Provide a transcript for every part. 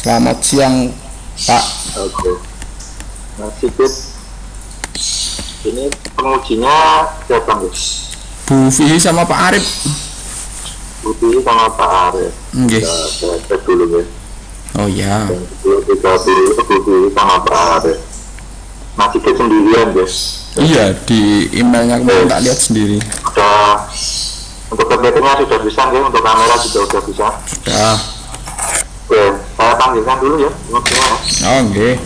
Selamat siang, Pak. Oke. Nah, sikit ini pengujinya siapa nih? Bu Vihi sama Pak Arif. Budi sama Pak Arif. Nggih. Saya cek dulu ya. Oh ya. Dan kita dulu Budi sama Pak Arif. Masih ke sendirian guys. Iya, di emailnya kemarin tak lihat sendiri. Sudah untuk kebetulannya sudah bisa ya, untuk kamera juga sudah bisa. Sudah. Oke, saya panggilkan dulu ya. Oh nggih.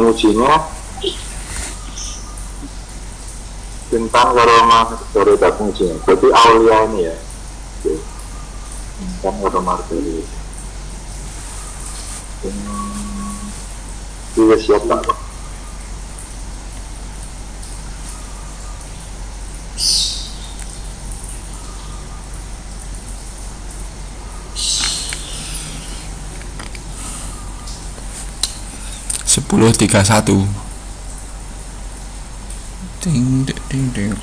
Pengujinya bintang aroma dari pengujinya. Jadi Aulia ini ya. Oke. Bintang aroma dari. Iya siap Pak. Sepuluh tiga satu. Ding ding ding ding.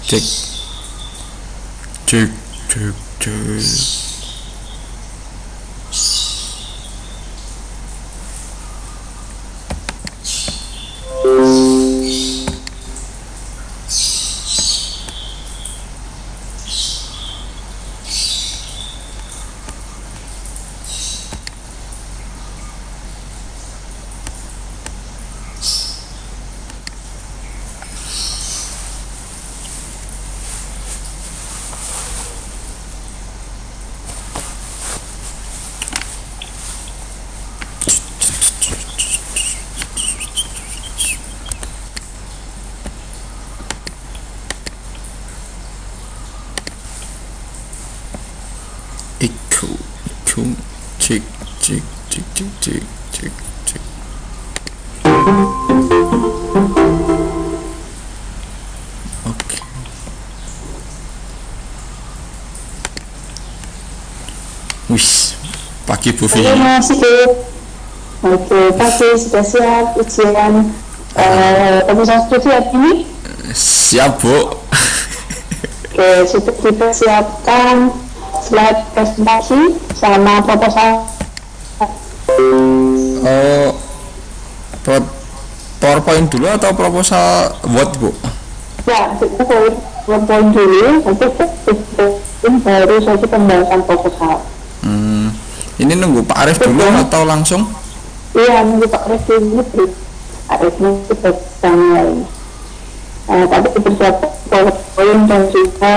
Cek. Cek cek cek. Iku cek cek cek cek cek cek cek. Oke. Wis, pagi Bu Vihi. Oke, pagi sudah siap ujian pemeriksaan skripsi hari ini? Siap Bu. Oke, sudah kita siapkan slide presentasi sama proposal. Oh, PowerPoint dulu atau proposal Word Bu? Ya, kita PowerPoint dulu, nanti kita baru saja pembahasan proposal. Ini nunggu Pak Arif dulu atau langsung? Iya, nunggu Pak Arif dulu. Pak Arif ini sedang tadi dipersiapkan PowerPoint dan juga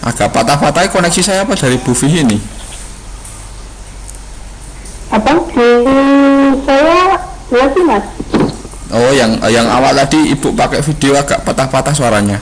Agak patah-patah koneksi saya apa dari Bu Vihi ini? apa di saya lagi Mas. Oh, yang awal tadi Ibu pakai video agak patah-patah suaranya.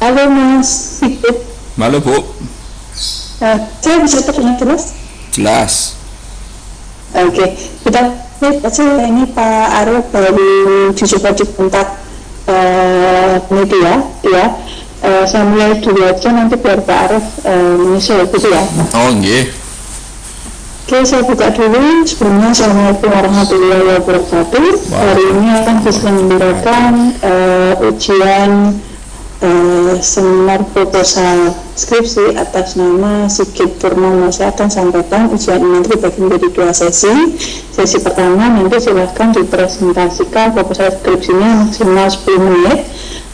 Halo Mas Sigit. Halo Bu, Saya bisa terdengar jelas? jelas. Oke, kita lihat aja ini Pak Arief baru dicoba dibentak media, ya. Saya mulai dulu aja nanti biar Pak Arief menyusul gitu ya. Oh nggih. Oke, saya buka dulu. Sebelumnya, Assalamualaikum warahmatullahi wabarakatuh. Hari ini akan diselenggarakan ujian seminar proposal skripsi atas nama Sigit Purnomo. Saya akan sampaikan ujian ini nanti dibagi menjadi 2 sesi. Sesi pertama nanti silahkan dipresentasikan proposal skripsinya maksimal 10 menit.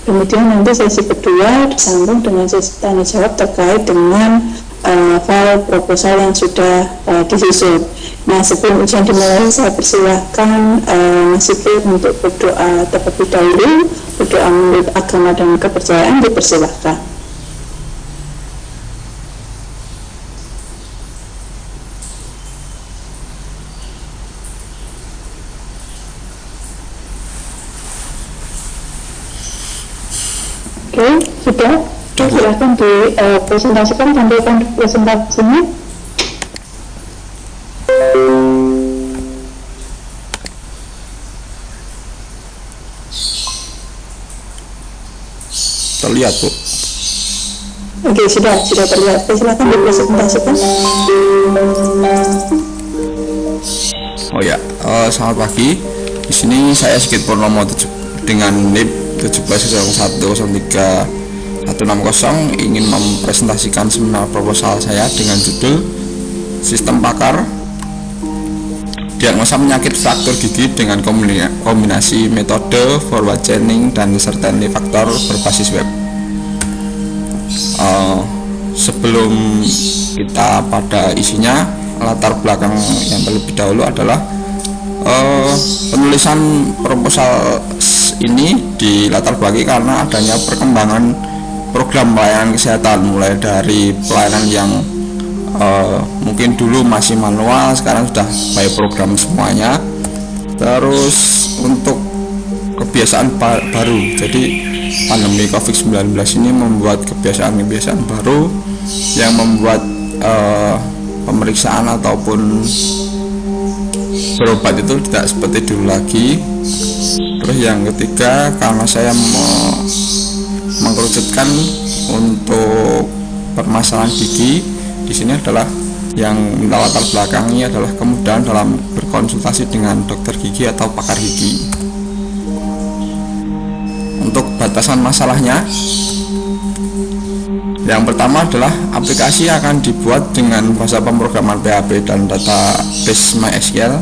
Kemudian nanti sesi kedua disambung dengan sesi tanya jawab terkait dengan file proposal yang sudah disusun. Nah, sebelum ujian dimulai, saya persilahkan Mas Sigit untuk berdoa terlebih dahulu. Berdoa menurut agama dan kepercayaan, dipersilahkan. Oke, sudah. Silahkan dipresentasikan, sampaikan presentasinya. Terlihat Bu. Oke, sudah terlihat. Silahkan dipresentasikan. Oh ya, selamat pagi. Di sini saya Sigit Purnomo dengan NIP 170103 ingin mempresentasikan seminar proposal saya dengan judul Sistem Pakar Diagnosa Penyakit Fraktur Gigi dengan kombinasi metode forward chaining dan certainty faktor berbasis web. Sebelum kita pada isinya, latar belakang yang terlebih dahulu adalah penulisan proposal ini dilatar belakangi karena adanya perkembangan program pelayanan kesehatan, mulai dari pelayanan yang mungkin dulu masih manual, sekarang sudah by program semuanya. Terus untuk kebiasaan baru, jadi pandemi COVID-19 ini membuat kebiasaan baru yang membuat pemeriksaan ataupun berobat itu tidak seperti dulu lagi. Terus yang ketiga, karena saya mengkerucutkan untuk permasalahan gigi, di sini adalah yang latar belakangnya adalah kemudahan dalam berkonsultasi dengan dokter gigi atau pakar gigi. Untuk batasan masalahnya, yang pertama adalah aplikasi akan dibuat dengan bahasa pemrograman PHP dan database MySQL.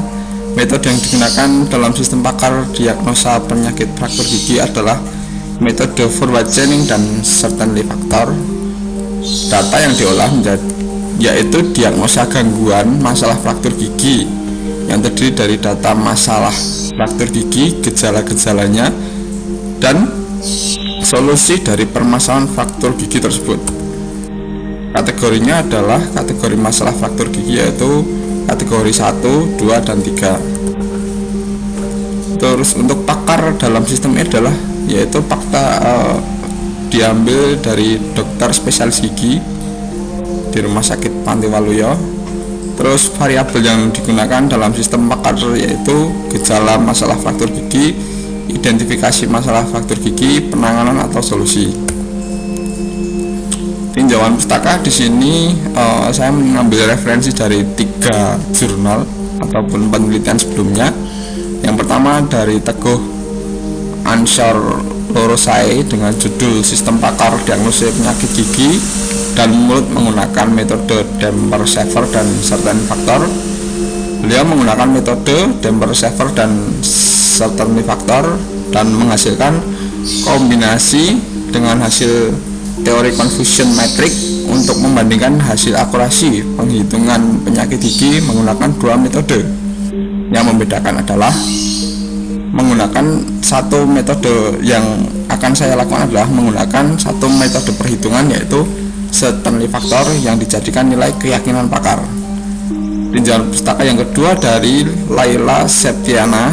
Metode yang digunakan dalam sistem pakar diagnosa penyakit fraktur gigi adalah metode forward chaining dan certainty faktor. Data yang diolah yaitu diagnosa gangguan masalah fraktur gigi yang terdiri dari data masalah fraktur gigi, gejala-gejalanya, dan solusi dari permasalahan fraktur gigi tersebut. Kategorinya adalah kategori masalah fraktur gigi, yaitu kategori 1, 2, dan 3. Terus untuk pakar dalam sistem ini adalah yaitu diambil dari dokter spesialis gigi di Rumah Sakit Panti Waluyo. Terus variabel yang digunakan dalam sistem pakar yaitu gejala masalah fraktur gigi, identifikasi masalah fraktur gigi, penanganan atau solusi. Tinjauan pustaka di sini saya mengambil referensi dari 3 jurnal ataupun penelitian sebelumnya. Yang pertama dari Teguh Ansor Lorosai dengan judul Sistem Pakar Diagnosis Penyakit Gigi dan Mulut menggunakan metode damper saver dan certainty faktor. Beliau menggunakan metode damper saver dan certainty faktor dan menghasilkan kombinasi dengan hasil teori confusion matrix untuk membandingkan hasil akurasi penghitungan penyakit gigi menggunakan 2 metode. Yang membedakan adalah menggunakan satu metode yang akan saya lakukan adalah menggunakan satu metode perhitungan, yaitu certainty faktor yang dijadikan nilai keyakinan pakar. Tinjauan pustaka yang kedua dari Laila Septiana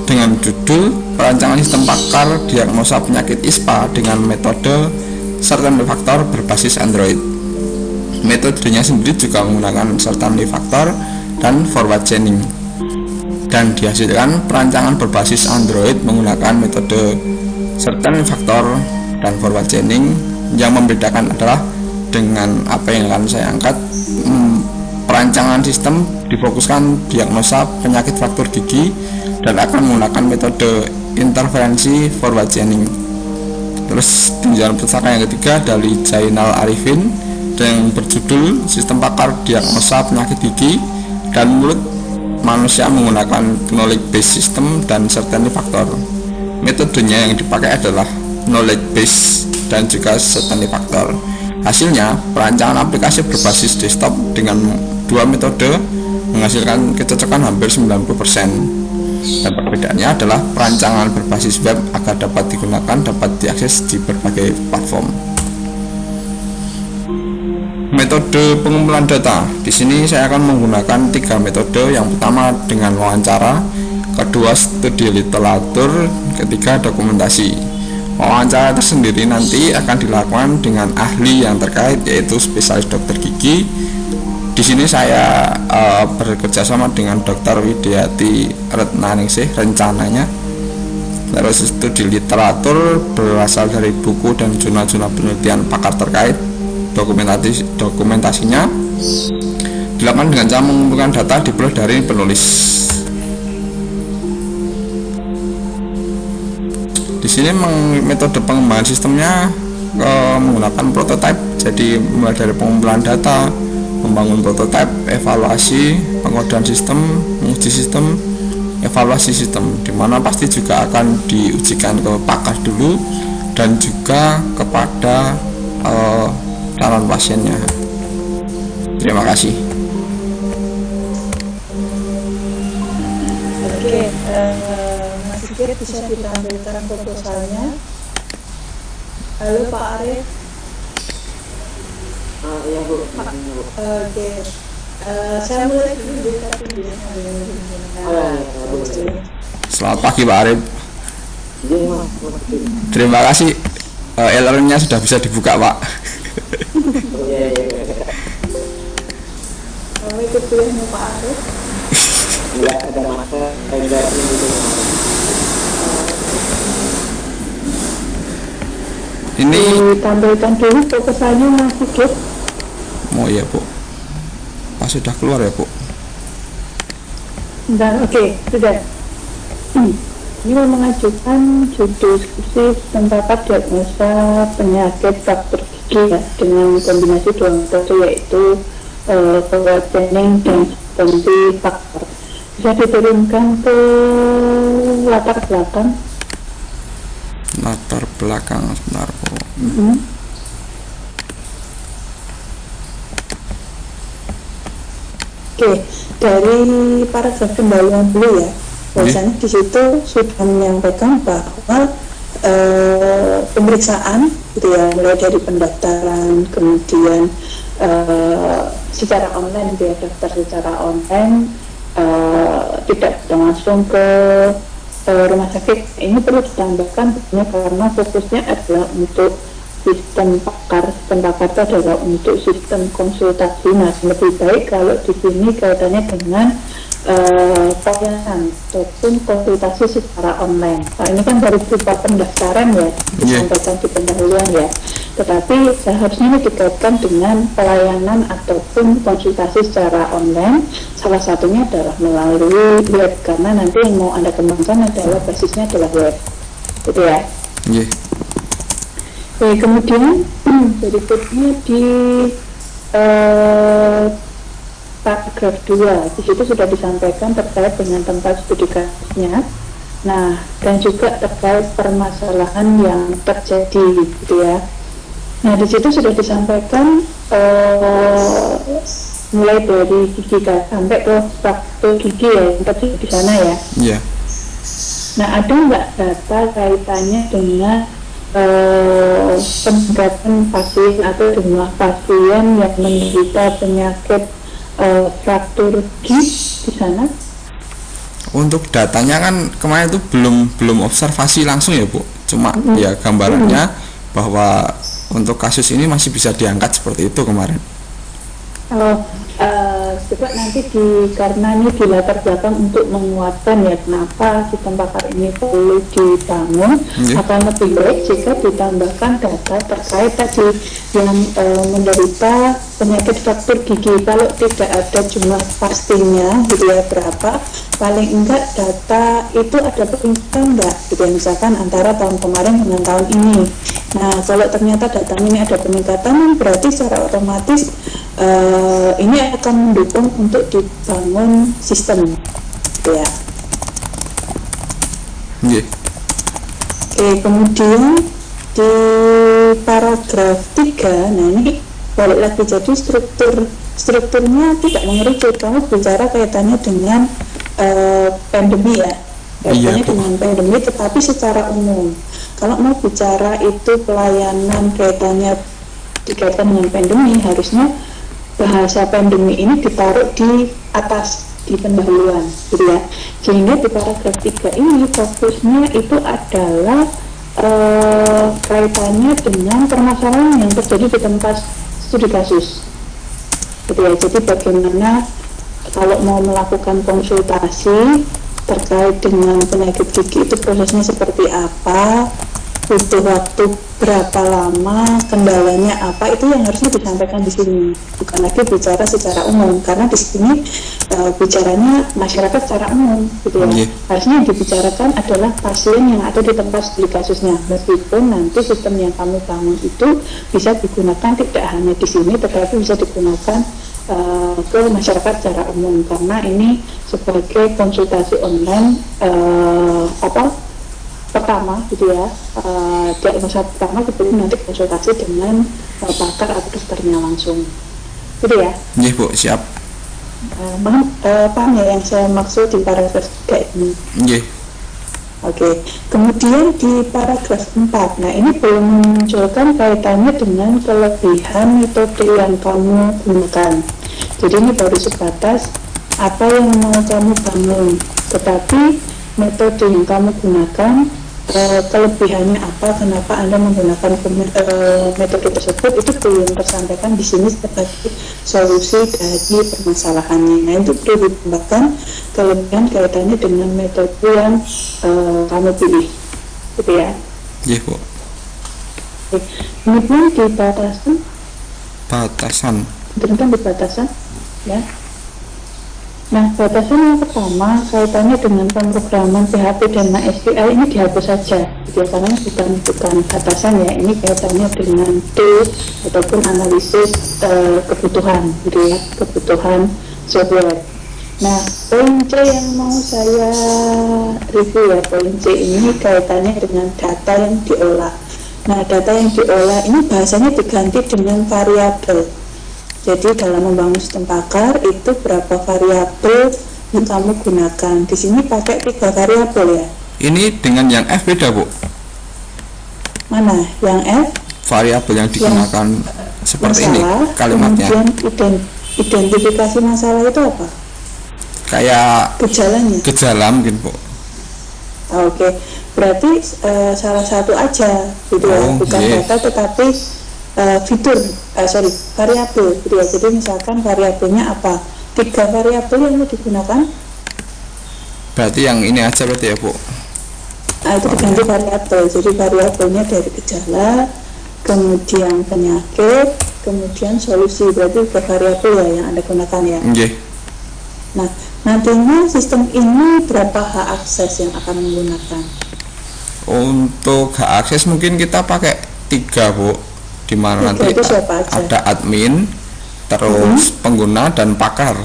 dengan judul Perancangan Sistem Pakar Diagnosa Penyakit ISPA dengan metode certainty factor berbasis Android. Metodenya sendiri juga menggunakan certainty factor dan forward chaining, dan dihasilkan perancangan berbasis Android menggunakan metode certainty factor dan forward chaining. Yang membedakan adalah dengan apa yang akan saya angkat, perancangan sistem difokuskan diagnosa penyakit fraktur gigi dan akan menggunakan metode interferensi forward chaining. Terus tinjauan pustaka yang ketiga dari Zainal Arifin yang berjudul Sistem Pakar Diagnosa Penyakit Gigi dan Mulut Manusia menggunakan Knowledge Based System dan Certainty Factor. Metodenya yang dipakai adalah Knowledge Based dan juga Certainty Factor. Hasilnya, perancangan aplikasi berbasis desktop dengan dua metode menghasilkan kecocokan hampir 90%. Dan perbedaannya adalah perancangan berbasis web agar dapat digunakan, dapat diakses di berbagai platform. Metode pengumpulan data. Di sini saya akan menggunakan 3 metode. Yang pertama dengan wawancara, kedua studi literatur, ketiga dokumentasi. Wawancara tersendiri nanti akan dilakukan dengan ahli yang terkait, yaitu spesialis dokter gigi. Di sini saya bekerja sama dengan Dr. Widiati Retnaningsih rencananya. Terus studi literatur berasal dari buku dan jurnal-jurnal penelitian pakar terkait. Dokumentasinya dilakukan dengan cara mengumpulkan data diperoleh dari penulis. Di sini metode pengembangan sistemnya menggunakan prototype. Jadi mulai dari pengumpulan data, membangun prototipe, evaluasi, pengodean sistem, menguji sistem, evaluasi sistem, dimana pasti juga akan diujikan ke pakar dulu dan juga kepada calon pasiennya. Terima kasih. Oke, Mas Sigit bisa ditampilkan proposalnya. Halo Pak Arif. Ya Bu. Oke, saya mulai dulu tapi Selamat pagi Pak Arif. Terima kasih. LR-nya sudah bisa dibuka Pak. Kamu ikut kuliahnya Pak Arif? Enggak ada masa enggak Ini ditampilkan dulu proposalnya Mas Sigit. mau ya Bu. Pas sudah keluar ya Bu. Dan oke, sudah. Ini mengajukan judul skripsi tentang diagnosa penyakit fraktur gigi ya, dengan kombinasi dua metode yaitu forward chaining dan certainty factor. Bisa diturunkan ke latar belakang. Latar belakang sebentar Bu. Oke, dari paragraf kembalian dulu ya. Bahwasanya di situ sudah menyampaikan bahwa pemeriksaan gitu ya, mulai dari pendaftaran, kemudian secara online dia daftar secara online, tidak langsung ke rumah sakit. Ini perlu ditambahkan karena fokusnya adalah untuk sistem pakar itu adalah untuk sistem konsultasi. Nah, lebih baik kalau di sini kaitannya dengan pelayanan ataupun konsultasi secara online. Nah, ini kan baru berupa pendaftaran ya, disampaikan di pendahuluan ya. Tetapi seharusnya ini dikaitkan dengan pelayanan ataupun konsultasi secara online. Salah satunya adalah melalui web, karena nanti yang mau Anda kembangkan adalah basisnya adalah web, gitu ya. Yeah. Oke, kemudian berikutnya di paragraf 2, di situ sudah disampaikan terkait dengan tempat studi kasusnya. Nah, dan juga terkait permasalahan yang terjadi, gitu ya. Nah, di situ sudah disampaikan mulai dari gigi sampai ke fraktur gigi ya, yang terjadi di sana ya. Iya. Nah, ada nggak data kaitannya dengan peningkatan pasien atau jumlah pasien yang menderita penyakit fraktur gigi di sana? Untuk datanya kan kemarin itu belum observasi langsung ya Bu. Cuma ya gambarannya bahwa untuk kasus ini masih bisa diangkat seperti itu kemarin. Kalau coba nanti karena ini di latar belakang untuk menguatkan ya kenapa sistem pakar ini perlu dibangun, akan lebih baik jika ditambahkan data terkait tadi yang menderita penyakit fraktur gigi. Kalau tidak ada jumlah pastinya gitu ya berapa, paling enggak data itu ada peningkatan enggak gitu ya, misalkan antara tahun kemarin dengan tahun ini. Nah kalau ternyata data ini ada peningkatan, berarti secara otomatis ini akan mendukung untuk dibangun sistem ya. Oke, kemudian di paragraf 3, nah ini balik lagi, jadi strukturnya tidak mengerucut. Kamu bicara kaitannya dengan pandemi ya, kaitannya dengan pandemi, tetapi secara umum. Kalau mau bicara itu pelayanan kaitannya dikaitkan dengan pandemi, harusnya bahasa pandemi ini ditaruh di atas, di pendahuluan gitu ya. Sehingga di paragraf 3 ini fokusnya itu adalah kaitannya dengan permasalahan yang terjadi di tempat studi kasus gitu ya. Jadi bagaimana kalau mau melakukan konsultasi terkait dengan penyakit gigi itu prosesnya seperti apa, butuh waktu berapa lama, kendalanya apa, itu yang harusnya disampaikan di sini, bukan lagi bicara secara umum, karena di sini bicaranya masyarakat secara umum gitu ya. Harusnya yang dibicarakan adalah pasien yang ada di tempat studi kasusnya, meskipun nanti sistem yang kamu bangun itu bisa digunakan tidak hanya di sini, tetapi bisa digunakan ke masyarakat secara umum, karena ini sebagai konsultasi online pertama gitu ya, diagnosa pertama sebelum nanti konsultasi dengan pakar atau dokternya langsung gitu ya. Iya Bu, siap. Paham ya yang saya maksud di paragraf 3 ini? Iya. Oke, kemudian di paragraf 4, nah ini belum memunculkan kaitannya dengan kelebihan metode yang kamu gunakan. Jadi ini baru sebatas apa yang mau kamu bangun, tetapi metode yang kamu gunakan, kelebihannya apa, kenapa Anda menggunakan metode tersebut, itu belum tersampaikan di sini sebagai solusi dari permasalahannya. Nah itu perlu ditambahkan kelebihan kaitannya dengan metode yang kamu pilih gitu ya. Iya Bu. Kemudian di batasan di batasan ya. Nah, batasan yang pertama kaitannya dengan pemrograman PHP dan MySQL ini dihapus saja, karena bukan batasan ya, ini kaitannya dengan tool ataupun analisis kebutuhan, gitu ya, kebutuhan software. Nah, poin C yang mau saya review ya, poin C ini kaitannya dengan data yang diolah. Nah, data yang diolah ini bahasanya diganti dengan variabel. Jadi dalam membangun sistem pakar itu berapa variabel yang kamu gunakan. Di sini pakai 3 variabel ya. Ini dengan yang F beda Bu. Mana? Yang F? Variabel yang digunakan seperti masalah, ini kalimatnya. Kemudian identifikasi masalah itu apa? Kayak gejala mungkin Bu. Oke. Berarti salah satu aja gitu ya, bukan data tetapi fitur, variabel gitu ya. Jadi misalkan variabelnya apa? 3 variabel yang mau digunakan. Berarti yang ini aja berarti ya Bu. Nah, itu diganti variabel. Jadi variabelnya dari gejala, kemudian penyakit, kemudian solusi. Berarti 3 variabel ya yang Anda gunakan ya. Nah, nantinya sistem ini berapa hak akses yang akan menggunakan? Untuk hak akses mungkin kita pakai 3 Bu. Di mana nanti ada admin, terus pengguna dan pakar.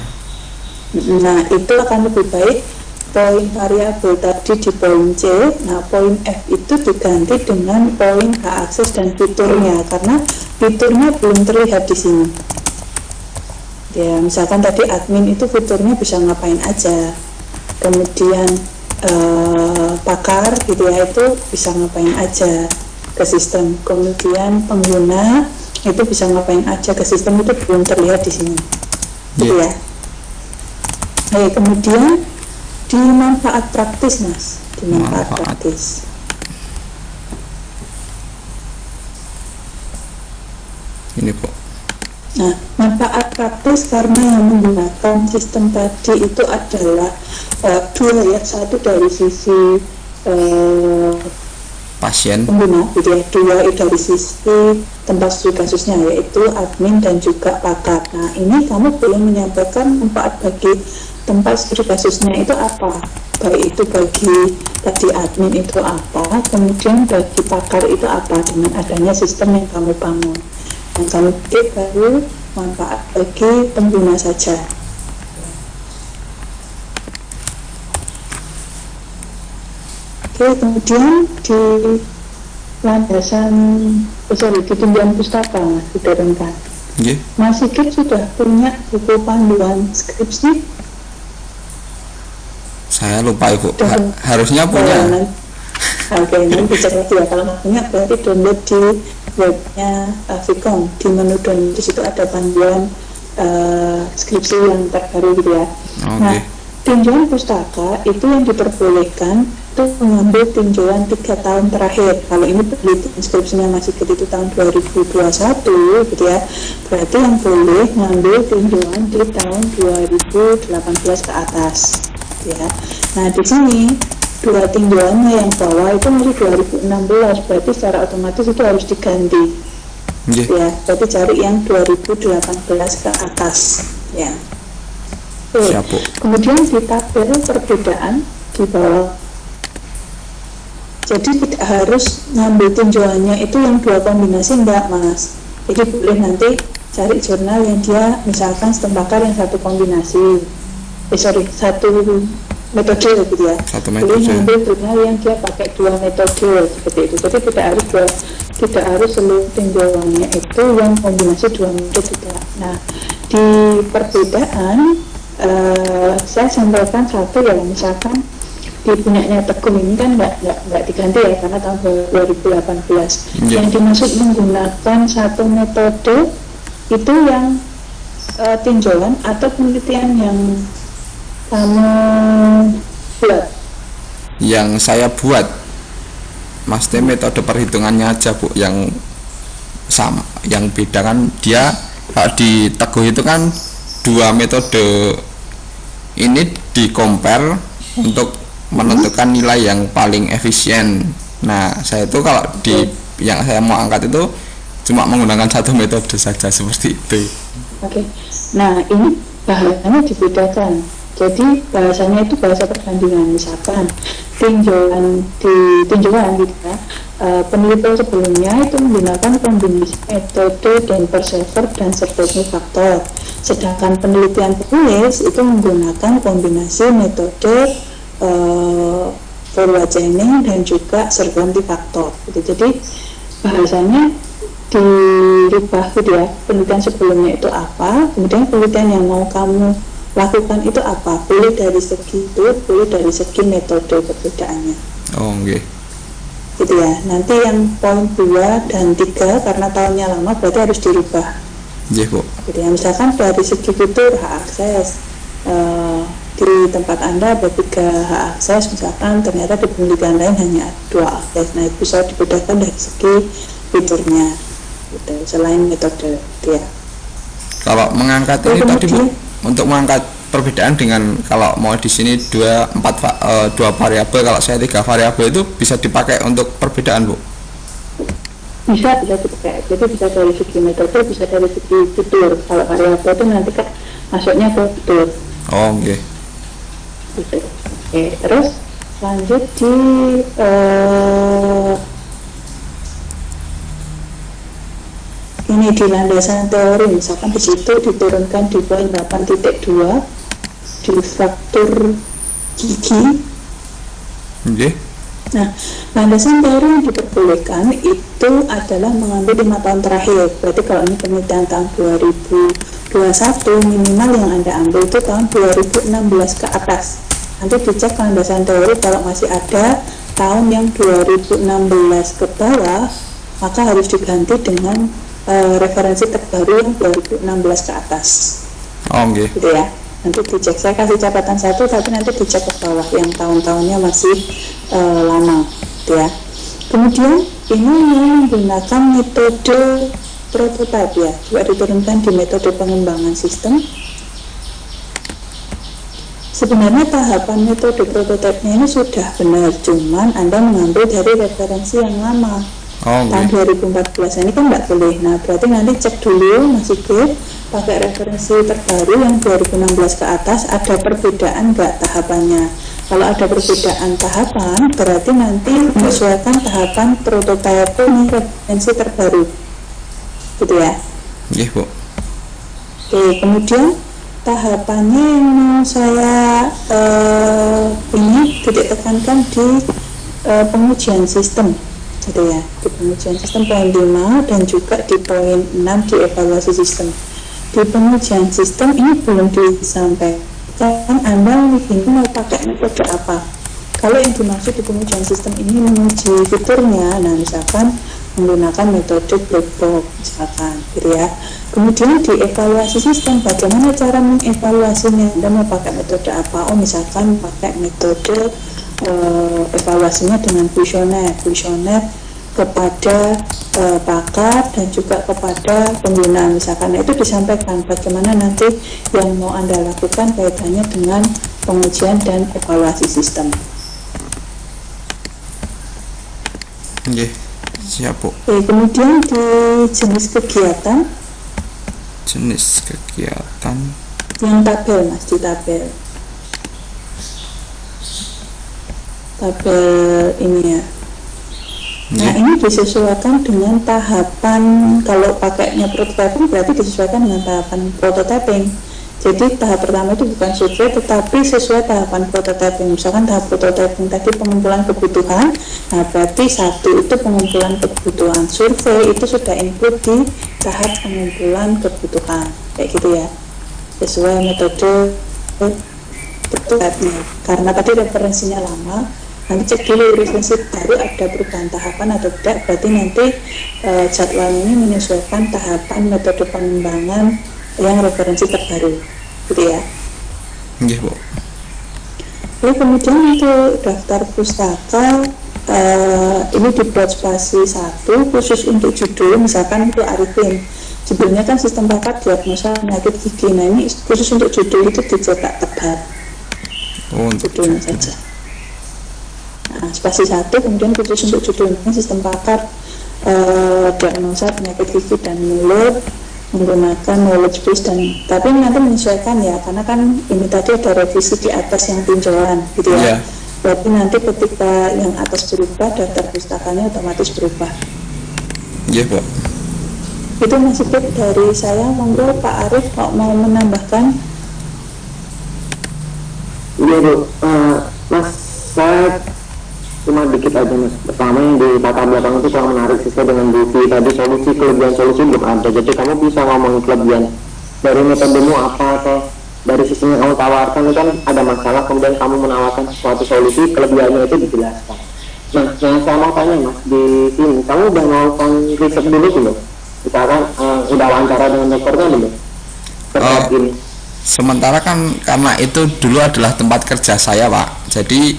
Nah itu akan lebih baik poin variabel tadi di poin C. Nah poin F itu diganti dengan poin hak akses dan fiturnya, karena fiturnya belum terlihat di sini. Ya misalkan tadi admin itu fiturnya bisa ngapain aja, kemudian pakar gitu ya itu bisa ngapain aja ke sistem, kemudian pengguna itu bisa ngapain aja ke sistem, itu belum terlihat di sini, gitu ya. Nah, kemudian di manfaat praktis Mas, di manfaat praktis. ini Bu. Nah, manfaat praktis karena yang menggunakan sistem tadi itu adalah dua ya, satu dari sisi Pasien. pengguna, gitu ya, dua dari sisi tempat studi kasusnya yaitu admin dan juga pakar. Nah, ini kamu boleh menyampaikan manfaat bagi tempat studi kasusnya itu apa, baik itu bagi tadi admin itu apa, kemudian bagi pakar itu apa dengan adanya sistem yang kamu bangun. Yang kamu pilih baru manfaat bagi pengguna saja. Oke, kemudian di landasan, di tinjauan pustaka Mas diturunkan. Nggih. Mas Sigit sudah punya buku panduan skripsi? Saya lupa Ibu. Sudah. Harusnya punya. Oke, nanti cek lagi ya. Kalau nggak punya berarti download di webnya Vkom, di menu download di situ ada panduan skripsi yang terbaru gitu ya. Oke. Nah, tinjauan pustaka itu yang diperbolehkan itu mengambil tinjauan 3 tahun terakhir. Kalau ini penelitian skripsinya masih itu tahun 2021 gitu ya, berarti yang boleh ngambil tinjauan di tahun 2018 ke atas ya. Nah, di sini dua tinjauannya yang bawah itu masih 2016, berarti secara otomatis itu harus diganti. Nggih. Ya, berarti cari yang 2018 ke atas ya. Oke. Siap, Bu. Kemudian di tabel perbedaan di bawah, jadi tidak harus ngambil tinjauannya itu yang dua kombinasi, enggak Mas. Jadi boleh nanti cari jurnal yang dia misalkan sistem bakar yang satu kombinasi, satu metode gitu ya. Satu Boleh metode. ngambil jurnal yang dia pakai dua metode seperti itu. Jadi tidak harus seluruh tinjauannya itu yang kombinasi dua metode, tidak. Nah, di perbedaan saya sampaikan satu ya, misalkan di punyanya Teguh ini kan nggak diganti ya karena tahun 2018. Yeah. Yang dimaksud menggunakan satu metode itu yang tinjauan atau penelitian yang kamu buat. Yang saya buat, maksudnya metode perhitungannya aja Bu, yang sama. Yang beda kan dia di Teguh itu kan dua metode ini di compare untuk menentukan nilai yang paling efisien. Nah, saya itu kalau di yang saya mau angkat itu cuma menggunakan satu metode saja seperti itu. Oke. Nah, ini bahasanya dibedakan. Jadi bahasanya itu bahasa perbandingan. Misalkan tinjauan gitu ya, penelitian sebelumnya itu menggunakan kombinasi metode dan persever dan sebagai faktor. Sedangkan penelitian penulis itu menggunakan kombinasi metode forward chaining dan juga server faktor. Jadi bahasanya dirubah gitu ya. Penelitian sebelumnya itu apa, kemudian penelitian yang mau kamu lakukan itu apa, boleh dari segi itu, boleh dari segi metode perbedaannya. Oh, oke. Gitu ya. Nanti yang poin 2 dan 3 karena tahunnya lama berarti harus dirubah. Nggih, Bu. Gitu ya. Misalkan dari segi fitur hak akses, di tempat Anda ada 3 hak akses, misalkan ternyata di penelitian lain hanya 2 akses. Nah, itu bisa dibedakan dari segi fiturnya gitu, selain metode gitu ya. Kalau mengangkat ini tadi Bu, untuk mengangkat perbedaan dengan kalau mau di sini dua variabel, kalau saya 3 variabel itu bisa dipakai untuk perbedaan Bu. Bisa dipakai. Jadi bisa dari segi metode, bisa dari segi fitur. Kalau variabel itu nanti kan masuknya ke fitur. Oh, oke. Gitu. Oke, terus lanjut di ini di landasan teori, misalkan di situ diturunkan di poin 8.2 di faktor gigi. Oke. Nah, landasan teori yang diperbolehkan itu adalah mengambil 5 tahun terakhir. Berarti kalau ini penelitian tahun 2021, minimal yang Anda ambil itu tahun 2016 ke atas. Nanti dicek landasan teori, kalau masih ada tahun yang 2016 ke bawah, maka harus diganti dengan referensi terbaru yang 2016 ke atas. Oh, oke. Gitu ya. Nanti dicek, saya kasih catatan satu, tapi nanti dicek ke bawah yang tahun-tahunnya masih lama gitu ya. Kemudian ini menggunakan metode prototipe ya, juga diturunkan di metode pengembangan sistem. Sebenarnya tahapan metode prototipenya ini sudah benar, cuman Anda mengambil dari referensi yang lama. Tahun 2014 ini kan nggak boleh. Nah, berarti nanti cek dulu masih good, pakai referensi terbaru yang 2016 ke atas, ada perbedaan nggak tahapannya. Kalau ada perbedaan tahapan, berarti nanti menyesuaikan tahapan prototipe dengan referensi terbaru, gitu ya. Iya, Bu. Oke, kemudian tahapannya yang mau saya ini titik tekankan di pengujian sistem, gitu ya, di pengujian sistem poin 5 dan juga di poin 6 di evaluasi sistem. Di pengujian sistem ini belum disampaikan Anda ini mau pakai metode apa. Kalau yang dimaksud di pengujian sistem ini menguji fiturnya, nah misalkan menggunakan metode black box misalkan, gitu ya. Kemudian di evaluasi sistem, bagaimana cara mengevaluasinya? Anda mau pakai metode apa? Oh, misalkan pakai metode evaluasinya dengan kuesioner kepada pakar dan juga kepada pengguna misalkan. Nah, itu disampaikan bagaimana nanti yang mau Anda lakukan kaitannya dengan pengujian dan evaluasi sistem. Oke, siap, Bu. Oke, kemudian di jenis kegiatan yang tabel, Mas, di tabel ini ya. Nah, ini disesuaikan dengan tahapan, kalau pakainya prototyping berarti disesuaikan dengan tahapan prototyping. Jadi tahap pertama itu bukan survei tetapi sesuai tahapan prototyping. Misalkan tahap prototyping tadi pengumpulan kebutuhan, nah berarti 1 itu pengumpulan kebutuhan. Survei itu sudah include di tahap pengumpulan kebutuhan, kayak gitu ya, sesuai metode prototyping. Karena tadi referensinya lama, nanti cek dulu referensi baru ada perubahan tahapan atau tidak, berarti nanti jadwal ini menyesuaikan tahapan metode pengembangan yang referensi terbaru, gitu ya. Iya, Bu. Lalu kemudian untuk daftar pustaka ini dibuat spasi 1 khusus untuk judul, misalkan untuk Arifin, judulnya kan sistem bakat diagnosa penyakit gigi. Nah, ini khusus untuk judul itu dicetak tebal, judulnya saja. Nah, spasi 1 kemudian khusus untuk judulnya sistem bakat diagnosa penyakit gigi dan mulut menggunakan knowledge base, dan tapi nanti menyesuaikan ya, karena kan ini tadi ada revisi di atas yang tinjauan, gitu ya. Berarti nanti ketika yang atas berubah, daftar pustakanya otomatis berubah. Iya, Bu. Itu masih dari saya. Monggo Pak Arif mau menambahkan. Iya, Bu. Mas, saya cuma dikit aja, Mas. Pertama yang di latar belakang itu kurang menarik sesuai dengan buku tadi, solusi kelebihan solusi belum ada. Jadi kamu bisa ngomongin kelebihan dari metodemu apa, atau dari sisi yang kamu tawarkan itu kan ada masalah, kemudian kamu menawarkan suatu solusi, kelebihannya itu dijelaskan. Nah, yang saya mau tanya, Mas, di sini kamu udah melakukan riset dulu belum? Misalkan udah wawancara dengan dokternya belum? Terkait ini. Sementara kan karena itu dulu adalah tempat kerja saya, Pak. Jadi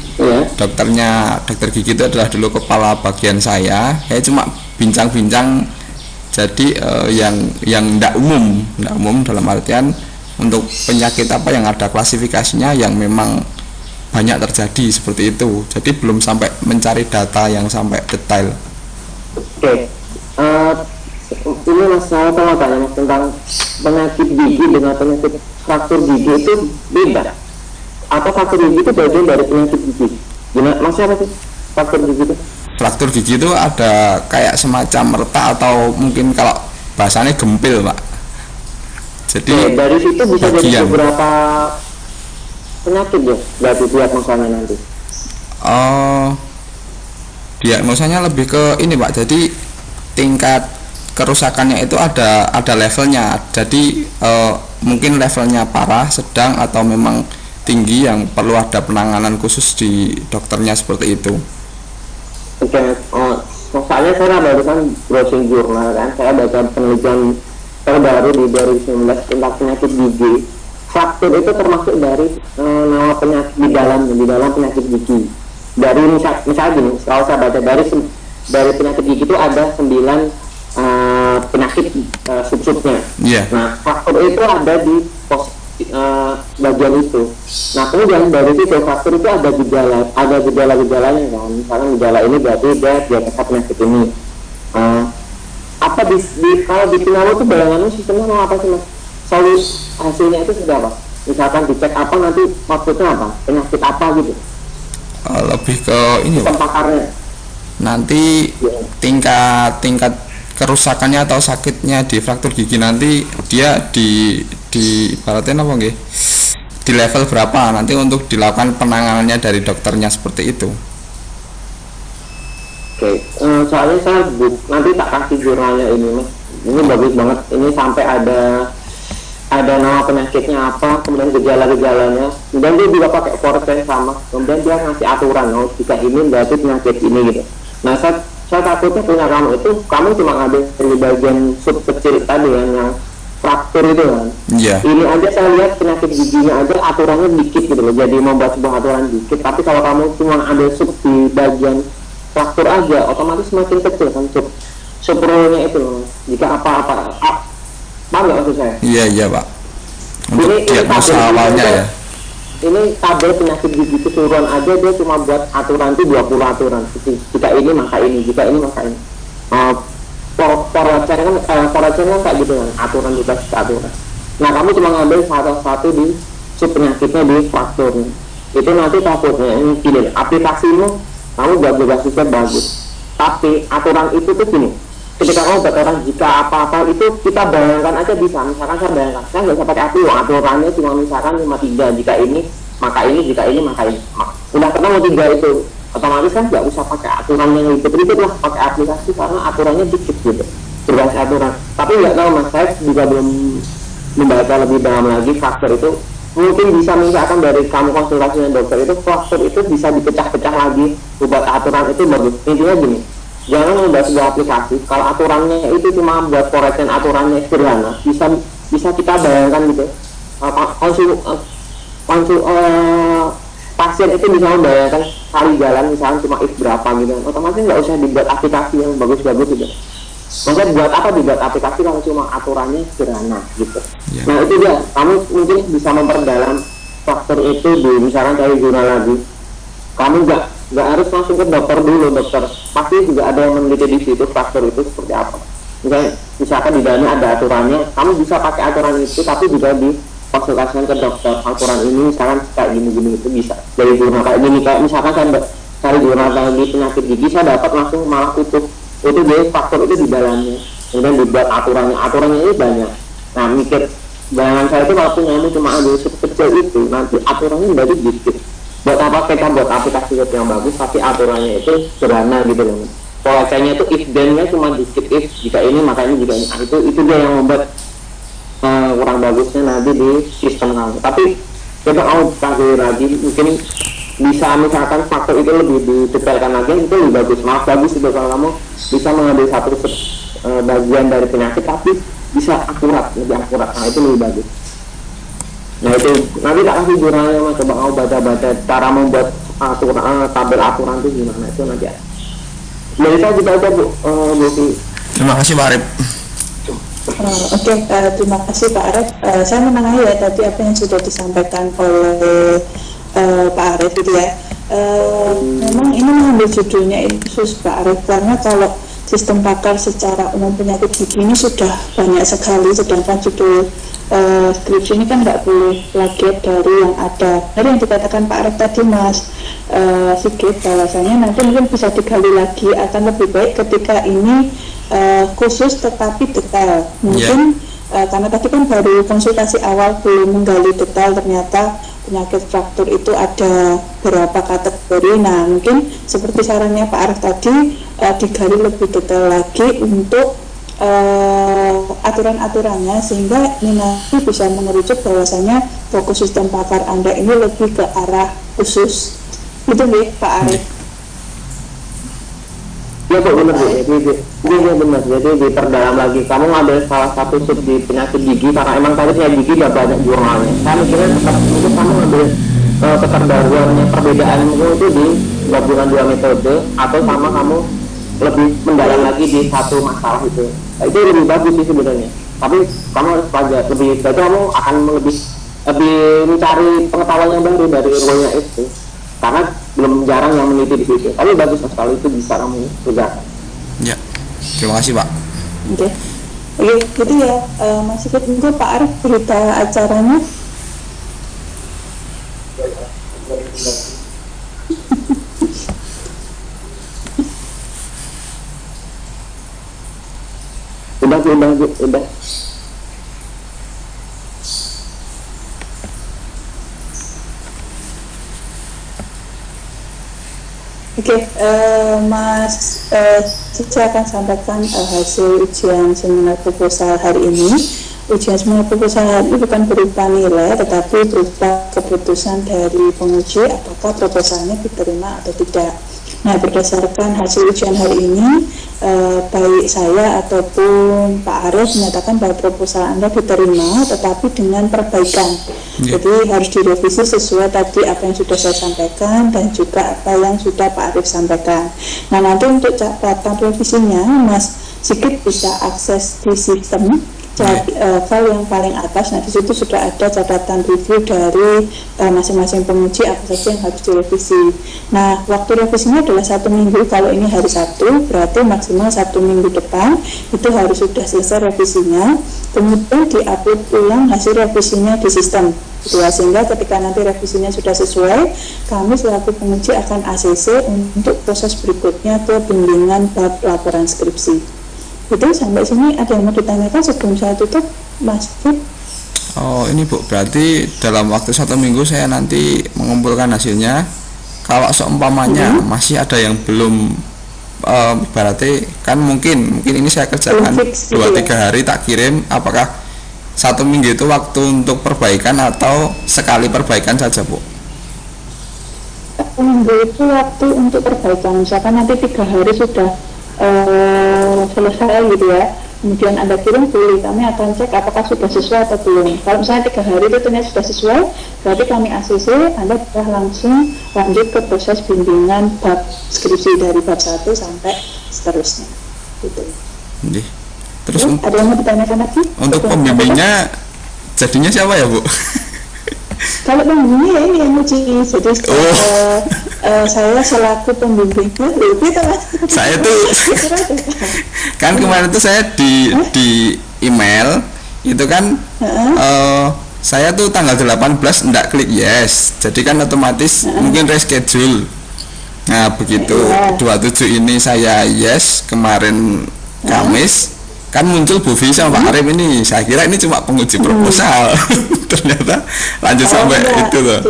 dokter gigi itu adalah dulu kepala bagian saya cuma bincang-bincang. Jadi yang tidak umum dalam artian untuk penyakit apa yang ada klasifikasinya yang memang banyak terjadi seperti itu. Jadi belum sampai mencari data yang sampai detail. Oke. Ini Mas, saya mau tanya, Mas, tentang penyakit gigi dengan penyakit fraktur gigi itu beda. Apa fraktur gigi itu bagian dari penyakit gigi? Gimana, Mas, apa sih fraktur gigi itu? Fraktur gigi itu ada kayak semacam retak atau mungkin kalau bahasanya gempil, Pak. Jadi dari situ bisa jadi beberapa penyakit ya, berarti diagnosanya nanti. Diagnosanya lebih ke ini, Pak. Jadi tingkat kerusakannya itu ada levelnya. Jadi mungkin levelnya parah, sedang, atau memang tinggi yang perlu ada penanganan khusus di dokternya seperti itu. Oke, soalnya saya barusan browsing jurnal kan, saya baca penelitian terbaru di 2019 tentang penyakit gigi. Fraktur itu termasuk dari nama penyakit di dalam penyakit gigi. Dari misalnya gini, kalau saya baca dari penyakit gigi itu ada 9 penyakit sub-subnya. Iya. Nah, faktor itu ada di bagian itu. Nah, kemudian dari situ faktor itu ada gejala-gejalanya kan. Misalnya gejala ini berarti dia kena penyakit ini. Apa kalau di final itu bayangannya sistemnya mau apa sih mas? Solusi hasilnya itu sudah apa? Misalkan dicek apa nanti maksudnya apa? Penyakit apa gitu? Lebih ke ini Pak. Pakarnya. Nanti tingkat kerusakannya atau sakitnya di fraktur gigi nanti dia di ibaratnya apa nggih? Di level berapa nanti untuk dilakukan penanganannya dari dokternya seperti itu. Oke, soalnya saya nanti tak kasih jurnalnya ini mas. Ini bagus banget. Ini sampai ada nama penyakitnya apa, kemudian gejala-gejalanya. Kemudian dia juga pakai force sama. Kemudian dia ngasih aturan, oh jika ini berarti penyakit ini gitu. Nah saya takutnya punya kamu itu, kamu cuma ngambil dari bagian sub kecil tadi yang fraktur itu kan. Iya. Ini aja saya lihat penyakit giginya aja aturannya dikit gitu loh. Jadi membuat sebuah aturan dikit. Tapi kalau kamu cuma ambil sub di bagian fraktur aja, otomatis semakin kecil kan sub row-nya itu loh. Jika apa-apa, paham nggak maksud saya? Iya Pak. Untuk diagnosa awalnya ya. Ini tabel penyakit gigi keseluruhan aja dia cuma buat aturan itu 20 aturan. Jika ini maka ini, jika ini maka ini. Forward kan kayak gitu kan, aturan juga aturan. Nah kamu cuma ngambil satu di sub penyakitnya di faktornya. Itu nanti takutnya ini gini, aplikasimu kamu basisnya bagus. Tapi aturan itu tuh gini. Ketika kamu buat orang jika apa-apa itu kita bayangkan aja bisa. Misalkan saya bayangkan, saya nggak usah pakai aturannya cuma misalkan 53 jika ini maka ini, jika ini maka ini. Udah ketemu 3 itu, otomatis kan nggak usah pakai aturan yang ribet-ribet lah, pakai aplikasi karena aturannya dikit gitu. Berbasis aturan. Tapi nggak tahu mas, saya juga belum membaca lebih dalam lagi faktor itu. Mungkin bisa misalkan dari kamu konsultasi dengan dokter itu faktor itu bisa dipecah-pecah lagi, buat aturan itu bagus. Intinya gini. Jangan membuat sebuah aplikasi kalau aturannya itu cuma buat koreksi aturannya sederhana, bisa kita bayangkan gitu. Pasien itu bisa membayangkan kali jalan misalnya cuma if berapa gitu, otomatis nggak usah dibuat aplikasi yang bagus-bagus gitu. Maksudnya buat apa dibuat aplikasi kalau cuma aturannya sederhana gitu. Yeah. Nah itu dia, kamu mungkin bisa memperdalam faktor itu di misalkan dari jurnal lagi. Kamu nggak harus langsung ke dokter dulu, dokter pasti juga ada yang meneliti di situ faktor itu seperti apa. Misalkan di dalamnya ada aturannya, kamu bisa pakai aturan itu tapi juga dikonsultasikan ke dokter. Aturan ini misalkan kayak gini itu bisa dari jurnal kayak gini, kayak misalkan saya cari jurnal tentang penyakit gigi, saya dapat langsung malah itu dia faktor itu di dalamnya. Kemudian dibuat aturannya ini banyak. Nah mikir bayangan saya itu kalau punya ini cuma ambil kecil itu, nanti aturannya berarti dikit. Buat apa kita buat aplikasi yang bagus tapi aturannya itu sederhana gitu loh. Polanya itu if then-nya cuma dikit, if jika ini maka ini juga ini. Nah, itu dia yang membuat kurang bagusnya nanti di sistem kamu. Tapi kita mau kasih lagi mungkin bisa misalkan faktor itu lebih didetailkan lagi, itu lebih bagus. Maaf bagus itu kalau kamu bisa mengambil satu bagian dari penyakit tapi bisa lebih akurat. Nah itu lebih bagus. Nah itu nanti tak kasih jurnalnya mas, coba mau baca-baca cara membuat tabel aturan itu gimana, itu nanti ya. Dari saya kita aja Bu Lucy. Terima kasih Pak Arif. Oke, terima kasih Pak Arif. Saya menengahi ya tadi apa yang sudah disampaikan oleh Pak Arif itu ya. Memang ini mengambil judulnya khusus Pak Arif karena kalau sistem pakar secara umum penyakit gigi ini sudah banyak sekali, sedangkan judul skripsi ini kan nggak boleh plagiat dari yang ada. Dari yang dikatakan Pak Arif tadi Mas Sigit, bahwasanya nanti mungkin bisa digali lagi, akan lebih baik ketika ini khusus tetapi detail. Mungkin karena tadi kan baru konsultasi awal belum menggali detail, ternyata penyakit fraktur itu ada berapa kategori. Nah mungkin seperti sarannya Pak Arif tadi digali lebih detail lagi untuk aturan-aturannya, sehingga ini nanti bisa mengerucut bahwasanya fokus sistem pakar Anda ini lebih ke arah khusus. Itu nih Pak Arif. Ya Bu, benar Bu. Jadi benar. Jadi diperdalam lagi. Kamu ngambil salah satu sub di penyakit gigi karena emang tadi saya gigi udah banyak jurnalnya. Saya mikirnya tetap mungkin kamu ngambil keterbaruannya perbedaan itu di gabungan dua metode atau sama kamu lebih mendalam lagi di satu masalah itu. Nah, itu lebih bagus sih sebenarnya. Tapi kamu harus belajar lebih, berarti kamu akan lebih mencari pengetahuan yang baru dari role itu, karena belum jarang yang meneliti di situ. Tapi bagus sekali itu bisa kamu kerjakan. Ya, terima kasih Pak. Oke, gitu ya. Masih ketemu Pak Arif berita acaranya. Udah. Oke, Mas Cica akan sampaikan hasil ujian seminar proposal hari ini. Ujian seminar proposal hari ini bukan berupa nilai, tetapi berupa keputusan dari penguji apakah proposalnya diterima atau tidak. Nah, berdasarkan hasil ujian hari ini, baik saya ataupun Pak Arif menyatakan bahwa proposal Anda diterima, tetapi dengan perbaikan. Jadi harus direvisi sesuai tadi apa yang sudah saya sampaikan dan juga apa yang sudah Pak Arif sampaikan. Nah, nanti untuk catatan revisinya, Mas Sigit bisa akses di sistem file yang paling atas. Nah, di situ sudah ada catatan review dari masing-masing penguji apa saja yang harus direvisi. Nah, waktu revisinya adalah 1 minggu. Kalau ini hari Sabtu, berarti maksimal 1 minggu depan itu harus sudah selesai revisinya. Kemudian diupload ulang hasil revisinya di sistem. Sehingga ketika nanti revisinya sudah sesuai, kami selaku penguji akan ACC untuk proses berikutnya ke bimbingan bab laporan skripsi. Itu sampai sini ada yang mau ditanyakan sebelum saya tutup, Mas Fit? Oh ini Bu, berarti dalam waktu 1 minggu saya nanti mengumpulkan hasilnya. Kalau seumpamanya masih ada yang belum, berarti kan mungkin ini saya kerjakan 2-3 hari tak kirim. Apakah 1 minggu itu waktu untuk perbaikan atau sekali perbaikan saja Bu? 1 minggu itu waktu untuk perbaikan. Misalkan nanti 3 hari sudah selesai gitu ya, kemudian Anda kirim, boleh kami akan cek apakah sudah sesuai atau belum. Kalau misalnya 3 hari itu ternyata sudah sesuai, berarti kami ACC, Anda sudah langsung lanjut ke proses bimbingan bab skripsi dari bab 1 sampai seterusnya gitu. Terus ada yang mau ditanyakan lagi? Untuk pembimbingnya jadinya siapa ya Bu? Kalau pembimbingnya ya ini yang uji, jadi saya selaku pembimbingnya lebih saya tuh kan kemarin tuh saya di email itu kan saya tuh tanggal 18 enggak klik yes, jadi kan otomatis mungkin reschedule. Nah begitu 27 ini saya yes, kemarin Kamis kan muncul Bu Vi sama Pak Arif ini, saya kira ini cuma penguji proposal. Ternyata lanjut sampai itu loh.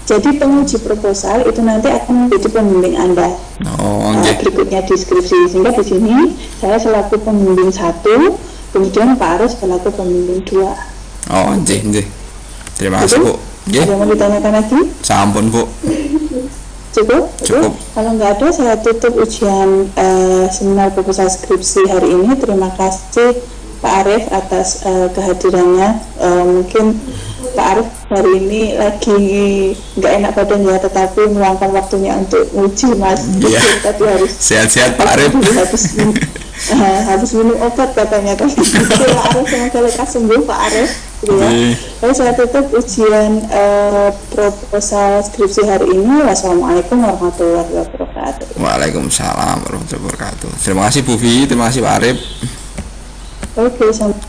Jadi penguji proposal itu nanti akan menjadi pembimbing Anda berikutnya di skripsi. Sehingga di sini saya selaku pembimbing 1, kemudian Pak Arif selaku pembimbing 2. Oh, nggih. Terima kasih Bu. Ada yang mau ditanyakan lagi? Sampun Bu. Cukup. Kalau nggak ada, saya tutup ujian seminar proposal skripsi hari ini. Terima kasih Pak Arif atas kehadirannya. Mungkin Pak Arif hari ini lagi nggak enak badan ya, tetapi meluangkan waktunya untuk uji Mas. Iya. Tapi harus sehat-sehat Pak Arif. Habis minum obat katanya kan. Pak Arif, semoga lekas sembuh Pak Arif. Ya. Lalu saya tutup ujian proposal skripsi hari ini. Wassalamualaikum warahmatullahi wabarakatuh. Waalaikumsalam warahmatullahi wabarakatuh. Terima kasih Bu Vi, terima kasih Pak Arif. Oke, sampai